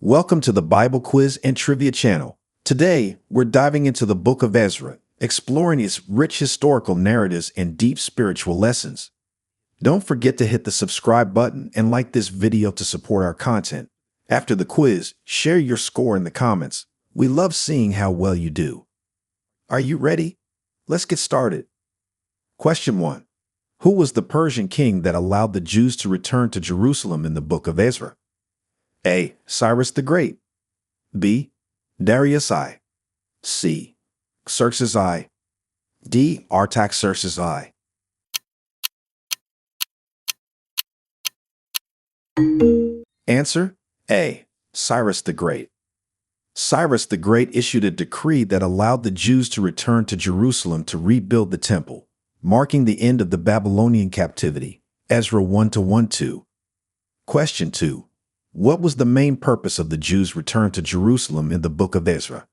Welcome to the Bible Quiz and Trivia channel. Today, we're diving into the Book of Ezra, exploring its rich historical narratives and deep spiritual lessons. Don't forget to hit the subscribe button and like this video to support our content. After the quiz, share your score in the comments. We love seeing how well you do. Are you ready? Let's get started. Question 1. Who was the Persian king that allowed the Jews to return to Jerusalem in the Book of Ezra? A. Cyrus the Great. B. Darius I. C. Xerxes I. D. Artaxerxes I. Answer A. Cyrus the Great. Cyrus the Great issued a decree that allowed the Jews to return to Jerusalem to rebuild the temple, marking the end of the Babylonian captivity. Ezra 1-1-2. Question 2. What was the main purpose of the Jews' return to Jerusalem in the Book of Ezra?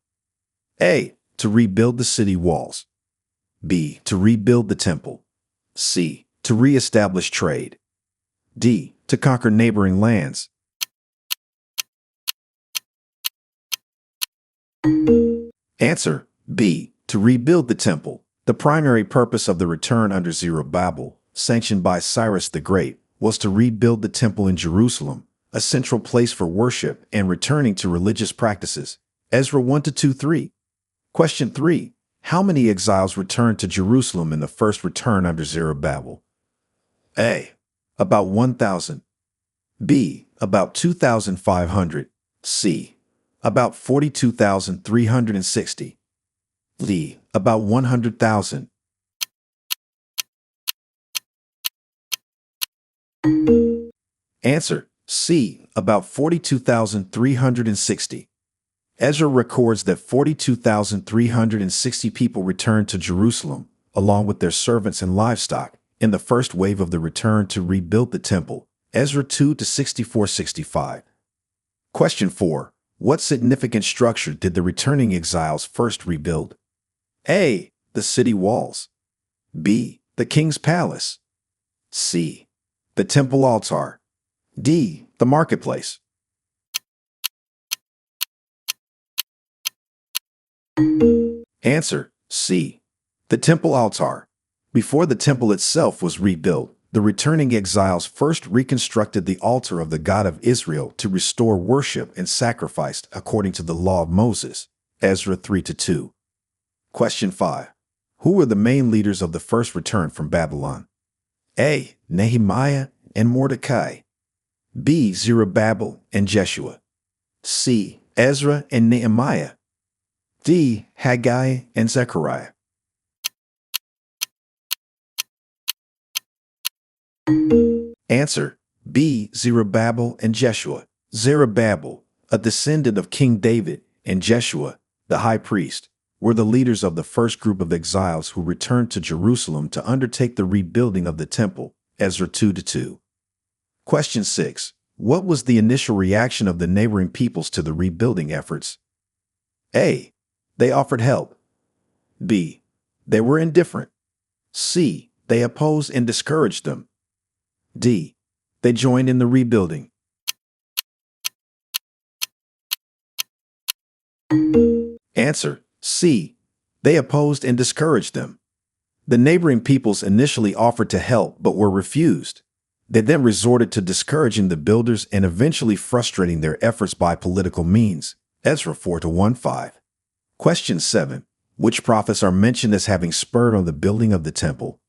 A. To rebuild the city walls. B. To rebuild the temple. C. To reestablish trade. D. To conquer neighboring lands. Answer B. To rebuild the temple. The primary purpose of the return under Zerubbabel, sanctioned by Cyrus the Great, was to rebuild the temple in Jerusalem, a central place for worship and returning to religious practices. Ezra 1-2-3. Question 3. How many exiles returned to Jerusalem in the first return under Zerubbabel? A. About 1,000. B. About 2,500. C. About 42,360. D. About 100,000. Answer C. About 42,360. Ezra records that 42,360 people returned to Jerusalem, along with their servants and livestock, in the first wave of the return to rebuild the temple. Ezra 2-64-65. Question 4. What significant structure did the returning exiles first rebuild? A. The city walls. B. The king's palace. C. The temple altar. D. The marketplace. Answer C. The temple altar. Before the temple itself was rebuilt, the returning exiles first reconstructed the altar of the God of Israel to restore worship and sacrifice according to the law of Moses. Ezra 3-2. Question 5. Who were the main leaders of the first return from Babylon? A. Nehemiah and Mordecai. B. Zerubbabel and Jeshua. C. Ezra and Nehemiah. D. Haggai and Zechariah. Answer B. Zerubbabel and Jeshua. Zerubbabel, a descendant of King David, and Jeshua, the high priest, were the leaders of the first group of exiles who returned to Jerusalem to undertake the rebuilding of the temple. Ezra 2-2. Question 6. What was the initial reaction of the neighboring peoples to the rebuilding efforts? A. They offered help. B. They were indifferent. C. They opposed and discouraged them. D. They joined in the rebuilding. Answer C. They opposed and discouraged them. The neighboring peoples initially offered to help but were refused. They then resorted to discouraging the builders and eventually frustrating their efforts by political means. Ezra 4-1-5. Question 7. Which prophets are mentioned as having spurred on the building of the temple?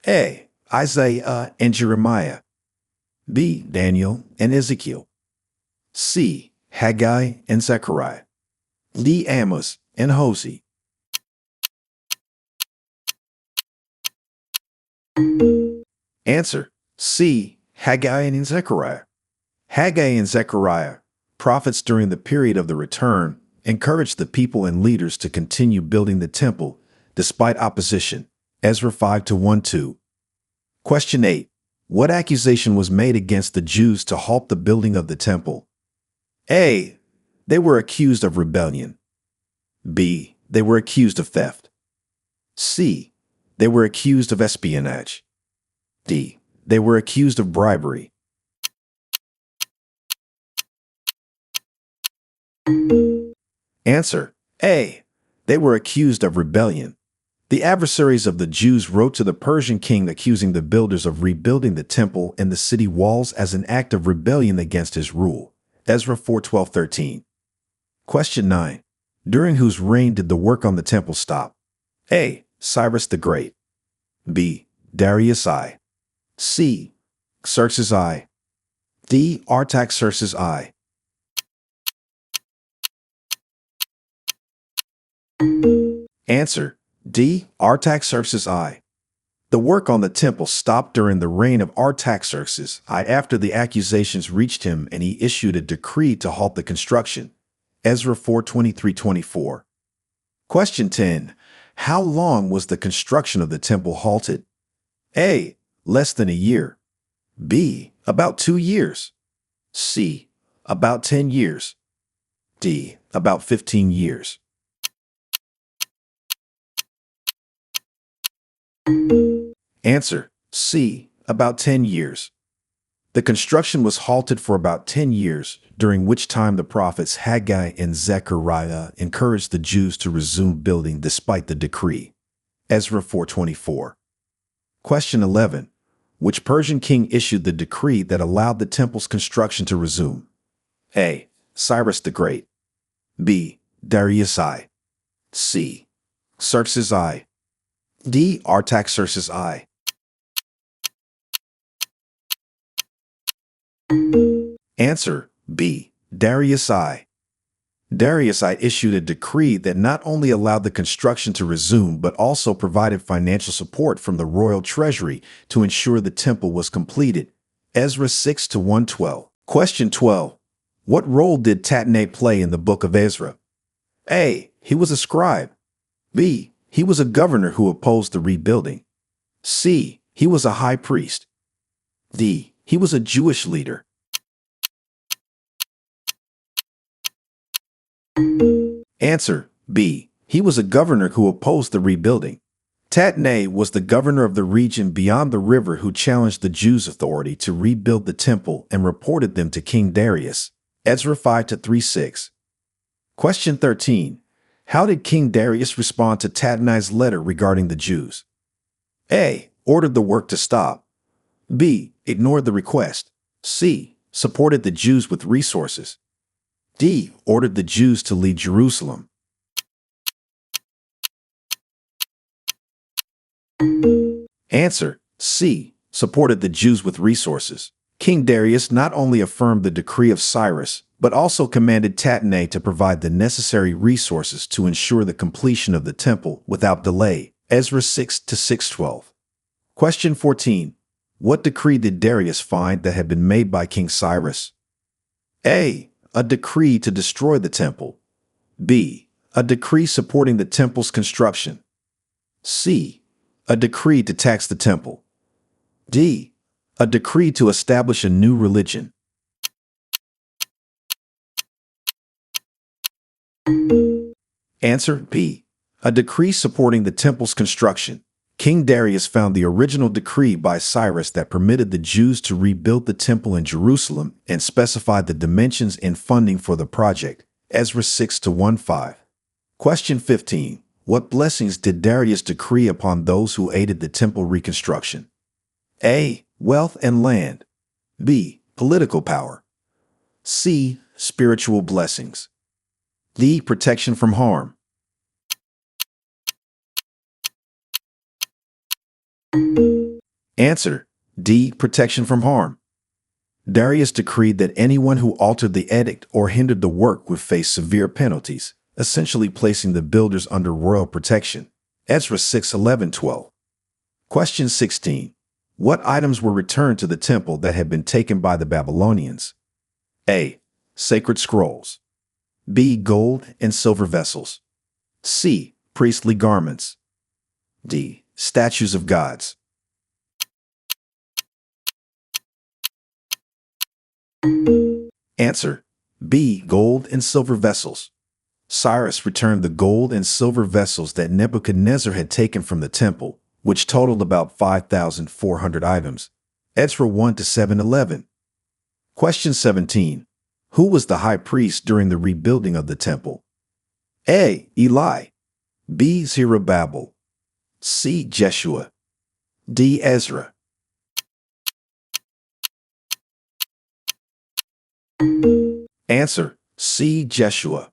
A. Isaiah and Jeremiah. B. Daniel and Ezekiel. C. Haggai and Zechariah. D. Amos and Hosea. Answer C. Haggai and Zechariah. Haggai and Zechariah, prophets during the period of the return, encouraged the people and leaders to continue building the temple despite opposition. Ezra 5-1-2. Question 8. What accusation was made against the Jews to halt the building of the temple? A. They were accused of rebellion. B. They were accused of theft. C. They were accused of espionage. D. They were accused of bribery. Answer: A. They were accused of rebellion. The adversaries of the Jews wrote to the Persian king accusing the builders of rebuilding the temple and the city walls as an act of rebellion against his rule. Ezra 4:12-13. Question 9. During whose reign did the work on the temple stop? A. Cyrus the Great. B. Darius I. C. Xerxes I. D. Artaxerxes I. Answer: D. Artaxerxes I. The work on the temple stopped during the reign of Artaxerxes I after the accusations reached him and he issued a decree to halt the construction. Ezra 4:23-24. Question 10. How long was the construction of the temple halted? A. Less than a year. B. About 2 years. C. About 10 years. D. About 15 years. Answer: C. About 10 years. The construction was halted for about 10 years, during which time the prophets Haggai and Zechariah encouraged the Jews to resume building despite the decree. Ezra 4:24. Question 11. Which Persian king issued the decree that allowed the temple's construction to resume? A. Cyrus the Great. B. Darius I. C. Xerxes I. D. Artaxerxes I. Answer: B. Darius I. Darius I issued a decree that not only allowed the construction to resume but also provided financial support from the royal treasury to ensure the temple was completed. Ezra 6-112. Question 12. What role did Tatnai play in the Book of Ezra? A. He was a scribe. B. He was a governor who opposed the rebuilding. C. He was a high priest. D. He was a Jewish leader. Answer: B. He was a governor who opposed the rebuilding. Tatnai was the governor of the region beyond the river who challenged the Jews' authority to rebuild the temple and reported them to King Darius. Ezra 5-36. Question 13. How did King Darius respond to Tatnai's letter regarding the Jews? A. Ordered the work to stop. B. Ignored the request. C. Supported the Jews with resources. D. Ordered the Jews to leave Jerusalem. Answer: C. Supported the Jews with resources. King Darius not only affirmed the decree of Cyrus, but also commanded Tatnai to provide the necessary resources to ensure the completion of the temple without delay. Ezra 6-612. Question 14. What decree did Darius find that had been made by King Cyrus? A. A decree to destroy the temple. B. A decree supporting the temple's construction. C. A decree to tax the temple. D. A decree to establish a new religion. Answer: B. A decree supporting the temple's construction. King Darius found the original decree by Cyrus that permitted the Jews to rebuild the temple in Jerusalem and specified the dimensions and funding for the project. Ezra 6-15. Question 15. What blessings did Darius decree upon those who aided the temple reconstruction? A. Wealth and land. B. Political power. C. Spiritual blessings. D. Protection from harm. Answer: D. Protection from harm. Darius decreed that anyone who altered the edict or hindered the work would face severe penalties, essentially placing the builders under royal protection. Ezra 6:11-12. Question 16. What items were returned to the temple that had been taken by the Babylonians? A. Sacred scrolls. B. Gold and silver vessels. C. Priestly garments. D. Statues of gods. Answer: B. Gold and silver vessels. Cyrus returned the gold and silver vessels that Nebuchadnezzar had taken from the temple, which totaled about 5,400 items. Ezra 1-7-11. Question 17. Who was the high priest during the rebuilding of the temple? A. Eli. B. Zerubbabel. C. Jeshua. D. Ezra. Answer: C. Jeshua.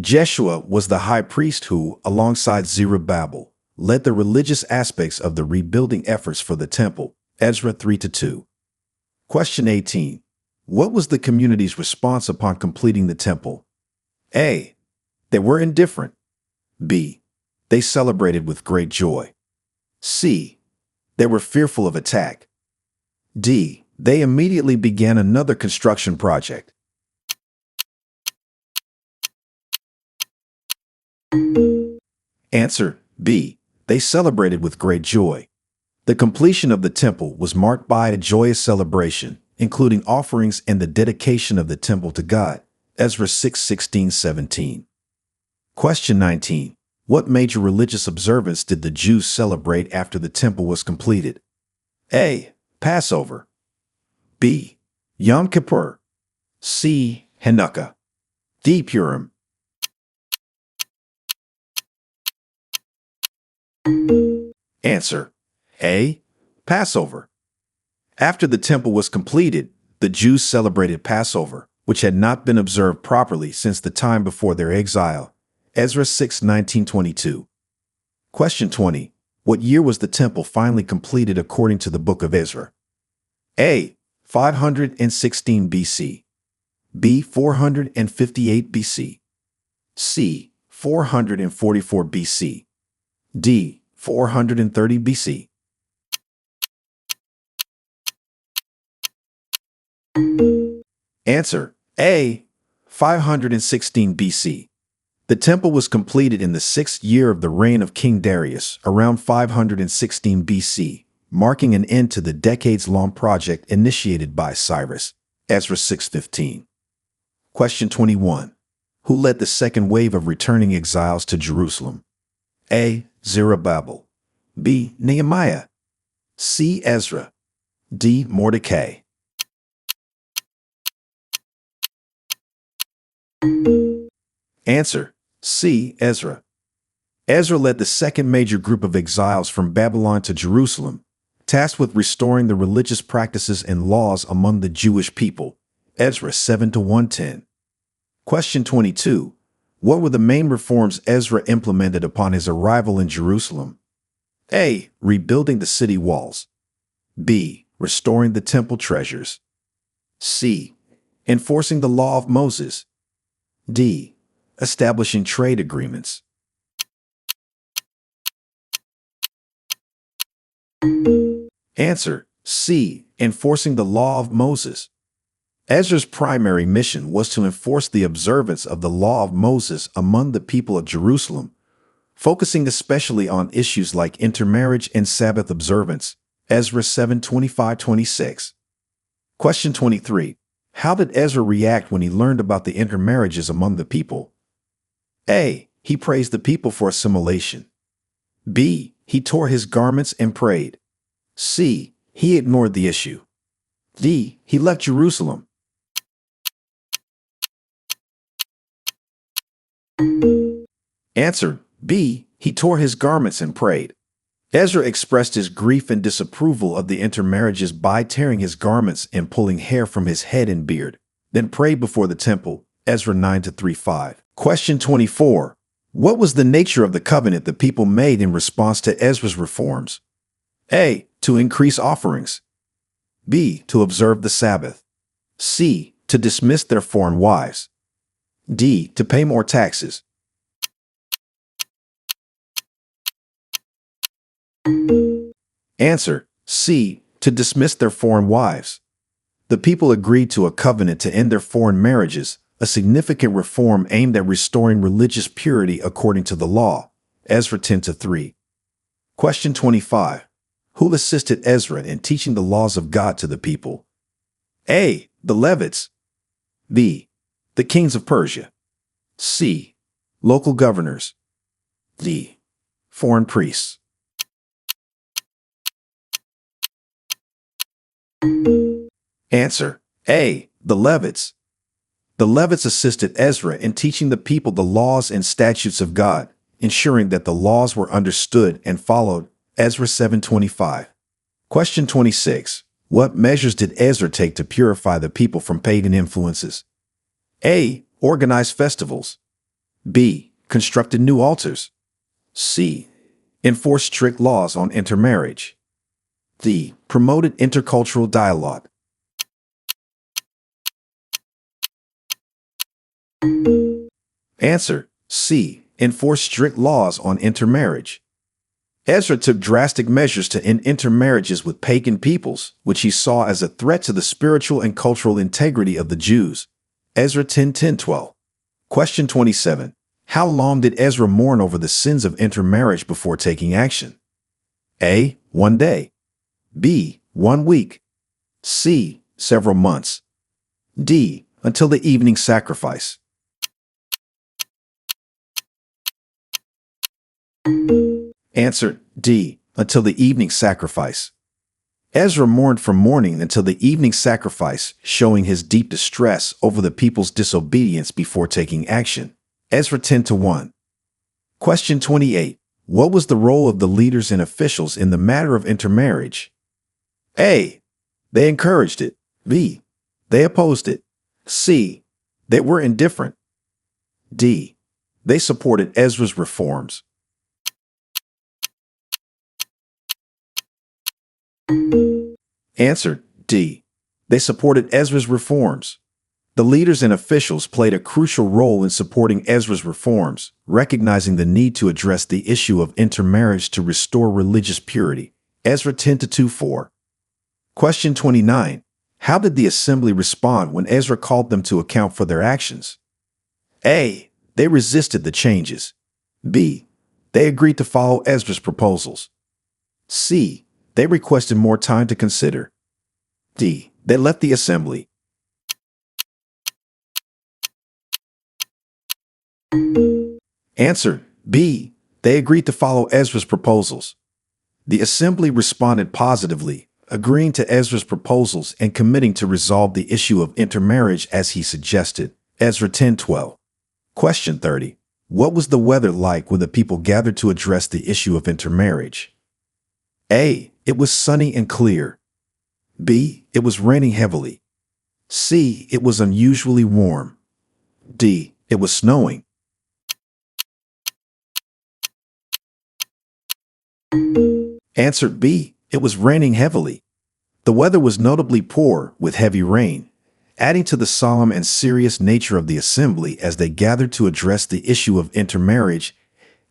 Jeshua was the high priest who, alongside Zerubbabel, led the religious aspects of the rebuilding efforts for the temple. Ezra 3-2. Question 18. What was the community's response upon completing the temple? A. They were indifferent. B. They celebrated with great joy. C. They were fearful of attack. D. They immediately began another construction project. Answer: B. They celebrated with great joy. The completion of the temple was marked by a joyous celebration, including offerings and the dedication of the temple to God. Ezra 6:16-17. Question 19. What major religious observance did the Jews celebrate after the temple was completed? A. Passover. B. Yom Kippur. C. Hanukkah. D. Purim. Answer: A. Passover. After the temple was completed, the Jews celebrated Passover, which had not been observed properly since the time before their exile. Ezra 6:19-22. Question 20. What year was the temple finally completed according to the Book of Ezra? A. 516 BC. B. 458 BC. C. 444 BC. D. 430 BC. Answer: A. 516 BC. The temple was completed in the 6th year of the reign of King Darius, around 516 BC, marking an end to the decades-long project initiated by Cyrus. Ezra 6:15. Question 21. Who led the second wave of returning exiles to Jerusalem? A. Zerubbabel. B. Nehemiah. C. Ezra. D. Mordecai. Answer: C. Ezra. Ezra led the second major group of exiles from Babylon to Jerusalem, tasked with restoring the religious practices and laws among the Jewish people. Ezra 7-110. Question 22. What were the main reforms Ezra implemented upon his arrival in Jerusalem? A. Rebuilding the city walls. B. Restoring the temple treasures. C. Enforcing the law of Moses. D. Establishing trade agreements. Answer: C. Enforcing the law of Moses. Ezra's primary mission was to enforce the observance of the law of Moses among the people of Jerusalem, focusing especially on issues like intermarriage and Sabbath observance. Ezra 7:25-26. Question 23. How did Ezra react when he learned about the intermarriages among the people? A. He praised the people for assimilation. B. He tore his garments and prayed. C. He ignored the issue. D. He left Jerusalem. Answer: B. He tore his garments and prayed. Ezra expressed his grief and disapproval of the intermarriages by tearing his garments and pulling hair from his head and beard, then prayed before the temple. Ezra 9-35. Question 24. What was the nature of the covenant the people made in response to Ezra's reforms? A. To increase offerings. B. To observe the Sabbath. C. To dismiss their foreign wives. D. To pay more taxes. Answer: C. To dismiss their foreign wives. The people agreed to a covenant to end their foreign marriages, a significant reform aimed at restoring religious purity according to the law. Ezra 10-3. Question 25. Who assisted Ezra in teaching the laws of God to the people? A. The Levites. B. The kings of Persia. C. Local governors. D. Foreign priests. Answer: A. The Levites. The Levites assisted Ezra in teaching the people the laws and statutes of God, ensuring that the laws were understood and followed. Ezra 7:25. Question 26. What measures did Ezra take to purify the people from pagan influences? A. Organized festivals. B. Constructed new altars. C. Enforced strict laws on intermarriage. D. Promoted intercultural dialogue. Answer: C. Enforced strict laws on intermarriage. Ezra took drastic measures to end intermarriages with pagan peoples, which he saw as a threat to the spiritual and cultural integrity of the Jews. Ezra 10:10-12. Question 27. How long did Ezra mourn over the sins of intermarriage before taking action? A. 1 day. B. 1 week. C. Several months. D. Until the evening sacrifice. Answer: D. Until the evening sacrifice. Ezra mourned from morning until the evening sacrifice, showing his deep distress over the people's disobedience before taking action. Ezra 10:1. Question 28. What was the role of the leaders and officials in the matter of intermarriage? A. They encouraged it. B. They opposed it. C. They were indifferent. D. They supported Ezra's reforms. Answer: D. They supported Ezra's reforms. The leaders and officials played a crucial role in supporting Ezra's reforms, recognizing the need to address the issue of intermarriage to restore religious purity. Ezra 10:2-4. Question 29. How did the assembly respond when Ezra called them to account for their actions? A. They resisted the changes. B. They agreed to follow Ezra's proposals. C. They requested more time to consider. D. They left the assembly. Answer: B. They agreed to follow Ezra's proposals. The assembly responded positively, agreeing to Ezra's proposals and committing to resolve the issue of intermarriage as he suggested. Ezra 10:12. Question 30. What was the weather like when the people gathered to address the issue of intermarriage? A. It was sunny and clear. B. It was raining heavily. C. It was unusually warm. D. It was snowing. Answer: B. It was raining heavily. The weather was notably poor, with heavy rain, adding to the solemn and serious nature of the assembly as they gathered to address the issue of intermarriage.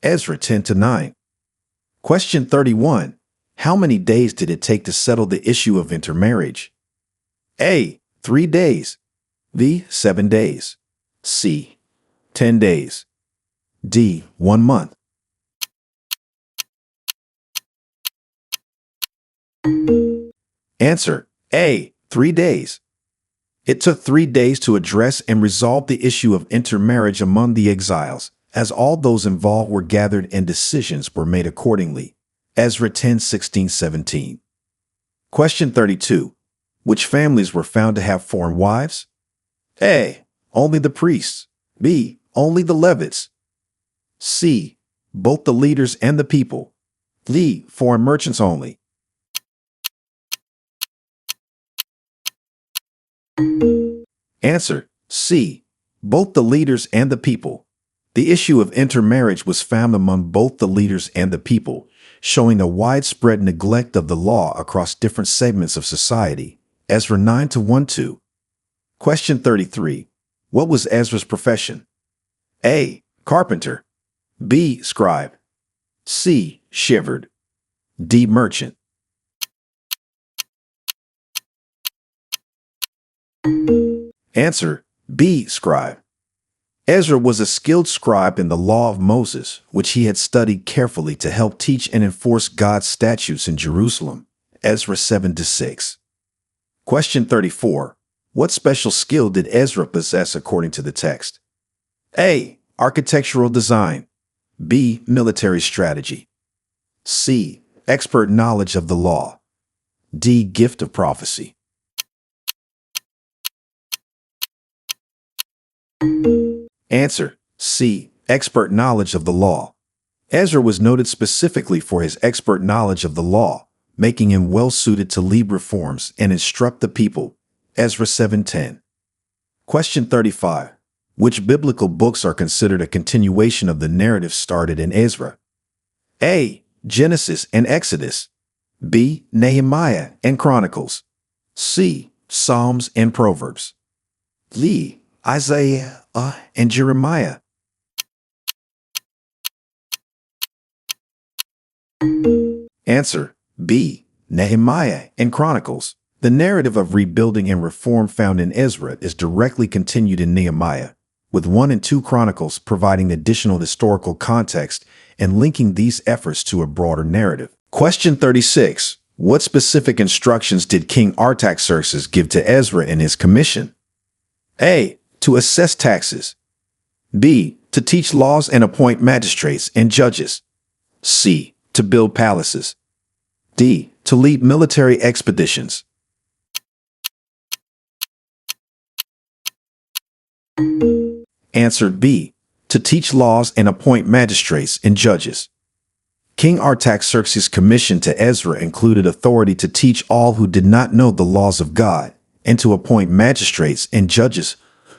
Ezra 10:9. Question 31. How many days did it take to settle the issue of intermarriage? A. 3 days. B. 7 days. C. 10 days. D. 1 month. Answer: A. 3 days. It took 3 days to address and resolve the issue of intermarriage among the exiles, as all those involved were gathered and decisions were made accordingly. Ezra 10:16-17. Question 32. Which families were found to have foreign wives? A. Only the priests. B. Only the Levites. C. Both the leaders and the people. D. Foreign merchants only. Answer: C. Both the leaders and the people. The issue of intermarriage was found among both the leaders and the people, showing a widespread neglect of the law across different segments of society. Ezra 9-1-2. Question 33. What was Ezra's profession? A. Carpenter. B. Scribe. C. Shepherd. D. Merchant. Answer: B. Scribe. Ezra was a skilled scribe in the law of Moses, which he had studied carefully to help teach and enforce God's statutes in Jerusalem. Ezra 7-6. Question 34. What special skill did Ezra possess according to the text? A. Architectural design. B. Military strategy. C. Expert knowledge of the law. D. Gift of prophecy. Answer C. Expert knowledge of the law. Ezra was noted specifically for his expert knowledge of the law, making him well-suited to lead reforms and instruct the people. Ezra 7:10. Question 35. Which biblical books are considered a continuation of the narrative started in Ezra? A. Genesis and Exodus. B. Nehemiah and Chronicles. C. Psalms and Proverbs. D. Isaiah and Jeremiah. Answer B. Nehemiah and Chronicles. The narrative of rebuilding and reform found in Ezra is directly continued in Nehemiah, with 1 and 2 Chronicles providing additional historical context and linking these efforts to a broader narrative. Question 36. What specific instructions did King Artaxerxes give to Ezra in his commission? A. To assess taxes. B. To teach laws and appoint magistrates and judges. C. To build palaces. D. To lead military expeditions. Answer B. To teach laws and appoint magistrates and judges. King Artaxerxes' commission to Ezra included authority to teach all who did not know the laws of God and to appoint magistrates and judges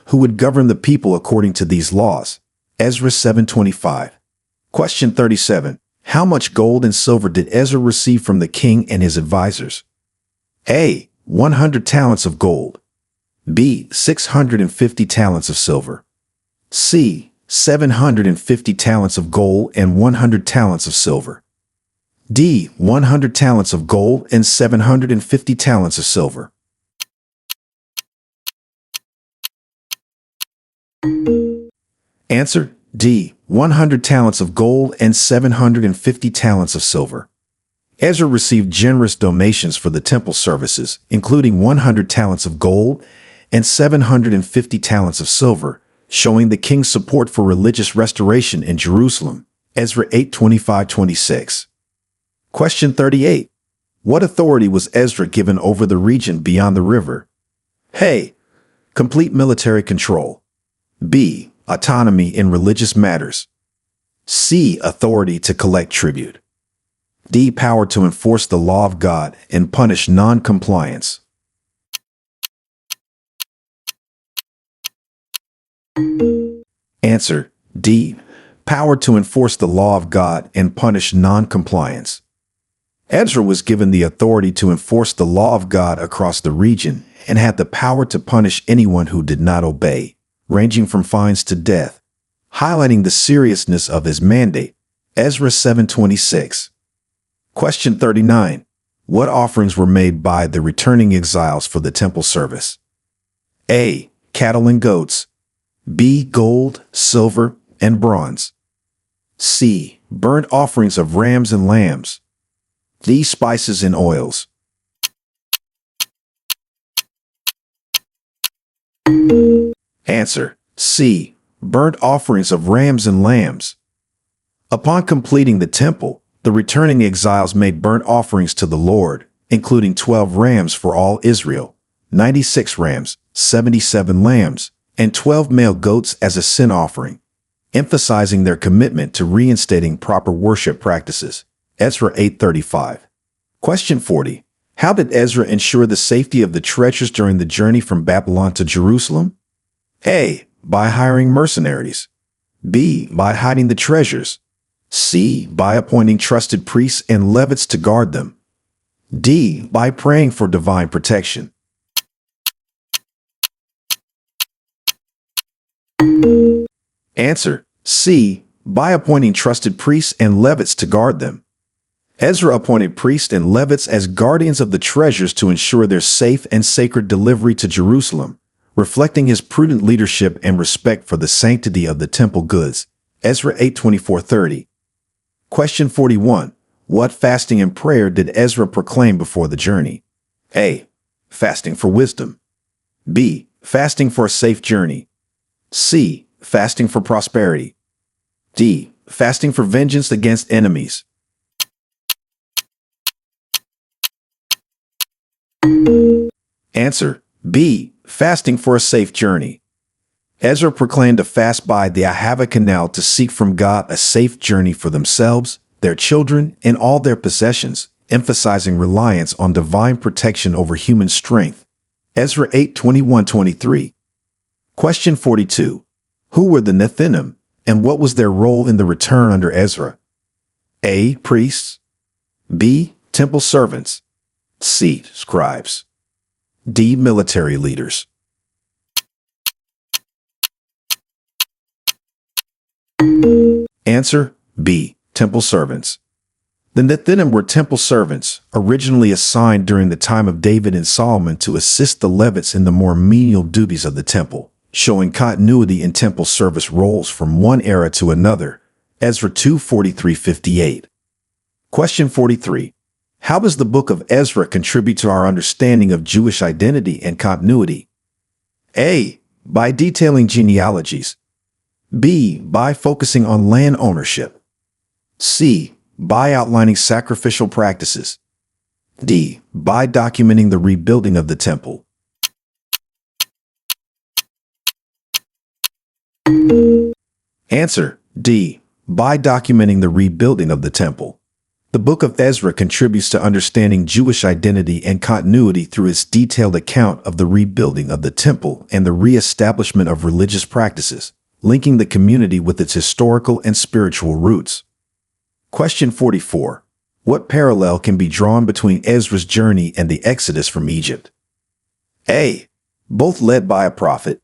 who would govern the people according to these laws. Ezra 7:25. Question 37. How much gold and silver did Ezra receive from the king and his advisors? A. 100 talents of gold. B. 650 talents of silver. C. 750 talents of gold and 100 talents of silver. D. 100 talents of gold and 750 talents of silver. Answer D. 100 talents of gold and 750 talents of silver. Ezra received generous donations for the temple services, including 100 talents of gold and 750 talents of silver, showing the king's support for religious restoration in Jerusalem. Ezra 8:25-26. Question 38. What authority was Ezra given over the region beyond the river? A. Complete military control. B. Autonomy in religious matters. C. Authority to collect tribute. D. Power to enforce the law of God and punish non-compliance. Answer D. Power to enforce the law of God and punish non-compliance. Ezra was given the authority to enforce the law of God across the region and had the power to punish anyone who did not obey, ranging from fines to death, highlighting the seriousness of his mandate. Ezra 7:26. Question 39. What offerings were made by the returning exiles for the temple service? A. Cattle and goats. B. Gold, silver, and bronze. C. Burnt offerings of rams and lambs. D. Spices and oils. Answer C. Burnt offerings of rams and lambs. Upon completing the temple, the returning exiles made burnt offerings to the Lord, including 12 rams for all Israel, 96 rams, 77 lambs, and 12 male goats as a sin offering, emphasizing their commitment to reinstating proper worship practices. Ezra 8:35. Question 40. How did Ezra ensure the safety of the treasures during the journey from Babylon to Jerusalem? A. By hiring mercenaries. B. By hiding the treasures. C. By appointing trusted priests and Levites to guard them. D. By praying for divine protection. Answer C. By appointing trusted priests and Levites to guard them. Ezra appointed priests and Levites as guardians of the treasures to ensure their safe and sacred delivery to Jerusalem, reflecting his prudent leadership and respect for the sanctity of the temple goods. Ezra 8:24-30. Question 41. What fasting and prayer did Ezra proclaim before the journey? A. Fasting for wisdom. B. Fasting for a safe journey. C. Fasting for prosperity. D. Fasting for vengeance against enemies. Answer B. Fasting for a safe journey. Ezra proclaimed a fast by the Ahava Canal to seek from God a safe journey for themselves, their children, and all their possessions, emphasizing reliance on divine protection over human strength. Ezra 8:21-23. Question 42. Who were the Nethinim, and what was their role in the return under Ezra? A. Priests. B. Temple servants. C. Scribes. D. Military leaders. Answer B. Temple servants. The Nethinim were temple servants, originally assigned during the time of David and Solomon to assist the Levites in the more menial duties of the temple, showing continuity in temple service roles from one era to another. Ezra 2:43-58. Question 43. How does the Book of Ezra contribute to our understanding of Jewish identity and continuity? A. By detailing genealogies. B. By focusing on land ownership. C. By outlining sacrificial practices. D. By documenting the rebuilding of the temple. Answer D. By documenting the rebuilding of the temple. The Book of Ezra contributes to understanding Jewish identity and continuity through its detailed account of the rebuilding of the temple and the re-establishment of religious practices, linking the community with its historical and spiritual roots. Question 44. What parallel can be drawn between Ezra's journey and the Exodus from Egypt? A. Both led by a prophet.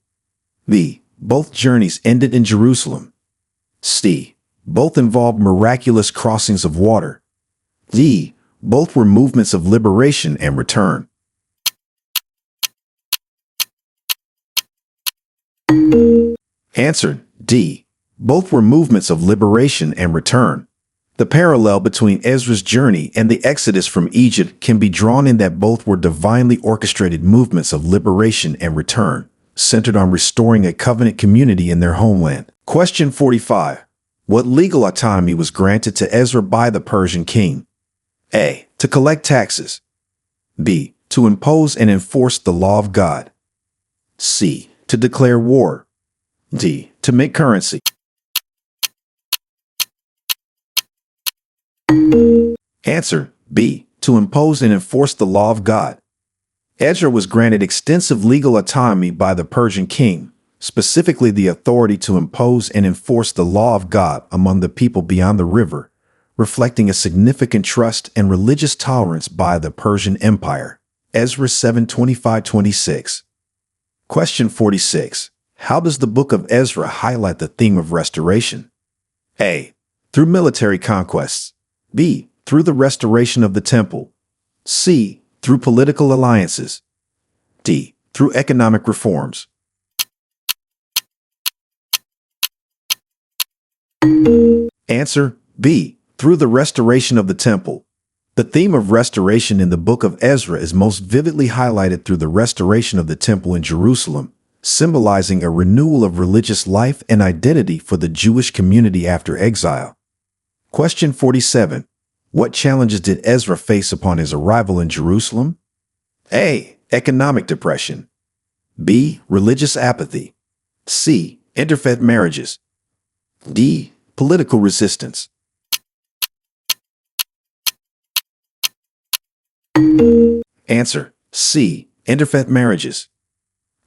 B. Both journeys ended in Jerusalem. C. Both involved miraculous crossings of water. D. Both were movements of liberation and return. Answer D. Both were movements of liberation and return. The parallel between Ezra's journey and the Exodus from Egypt can be drawn in that both were divinely orchestrated movements of liberation and return, centered on restoring a covenant community in their homeland. Question 45. What legal autonomy was granted to Ezra by the Persian king? A. To collect taxes. B. To impose and enforce the law of God. C. To declare war. D. To make currency. Answer B. To impose and enforce the law of God. Ezra was granted extensive legal autonomy by the Persian king, specifically the authority to impose and enforce the law of God among the people beyond the river, reflecting a significant trust and religious tolerance by the Persian Empire. Ezra 7:25-26. Question 46. How does the Book of Ezra highlight the theme of restoration? A. Through military conquests. B. Through the restoration of the temple. C. Through political alliances. D. Through economic reforms. Answer B. Through the restoration of the temple. The theme of restoration in the Book of Ezra is most vividly highlighted through the restoration of the temple in Jerusalem, symbolizing a renewal of religious life and identity for the Jewish community after exile. Question 47. What challenges did Ezra face upon his arrival in Jerusalem? A. Economic depression. B. Religious apathy. C. Interfaith marriages. D. Political resistance. Answer C. Interfaith marriages.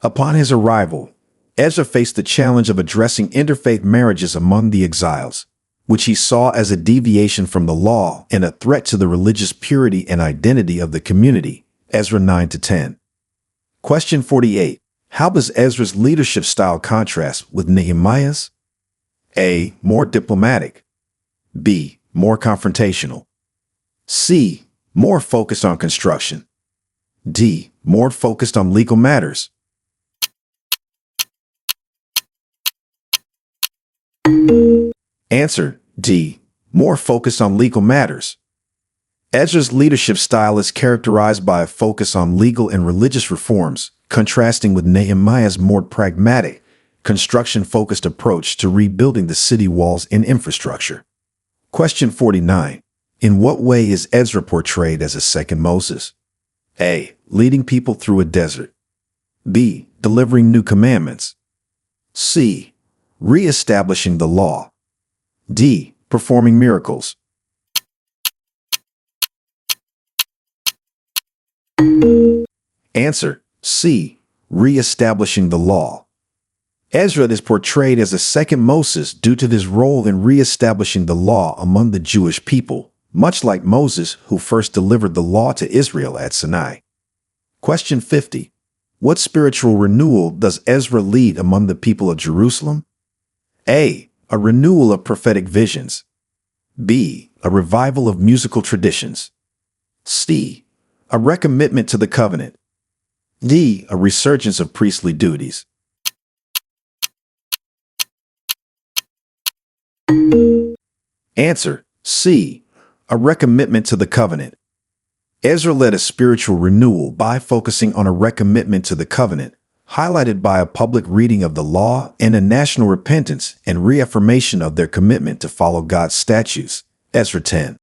Upon his arrival, Ezra faced the challenge of addressing interfaith marriages among the exiles, which he saw as a deviation from the law and a threat to the religious purity and identity of the community. Ezra 9-10. Question 48. How does Ezra's leadership style contrast with Nehemiah's? A. More diplomatic. B. More confrontational. C. More focused on construction. D. More focused on legal matters. Answer D. More focused on legal matters. Ezra's leadership style is characterized by a focus on legal and religious reforms, contrasting with Nehemiah's more pragmatic, construction-focused approach to rebuilding the city walls and infrastructure. Question 49. In what way is Ezra portrayed as a second Moses? A. Leading people through a desert. B. Delivering new commandments. C. Re-establishing the law. D. Performing miracles. Answer: C. Re-establishing the law. Ezra is portrayed as the second Moses due to his role in re-establishing the law among the Jewish people, much like Moses, who first delivered the law to Israel at Sinai. Question 50. What spiritual renewal does Ezra lead among the people of Jerusalem? A. A renewal of prophetic visions. B. A revival of musical traditions. C. A recommitment to the covenant. D. A resurgence of priestly duties. Answer: C. A recommitment to the covenant. Ezra led a spiritual renewal by focusing on a recommitment to the covenant, highlighted by a public reading of the law and a national repentance and reaffirmation of their commitment to follow God's statutes. Ezra 10.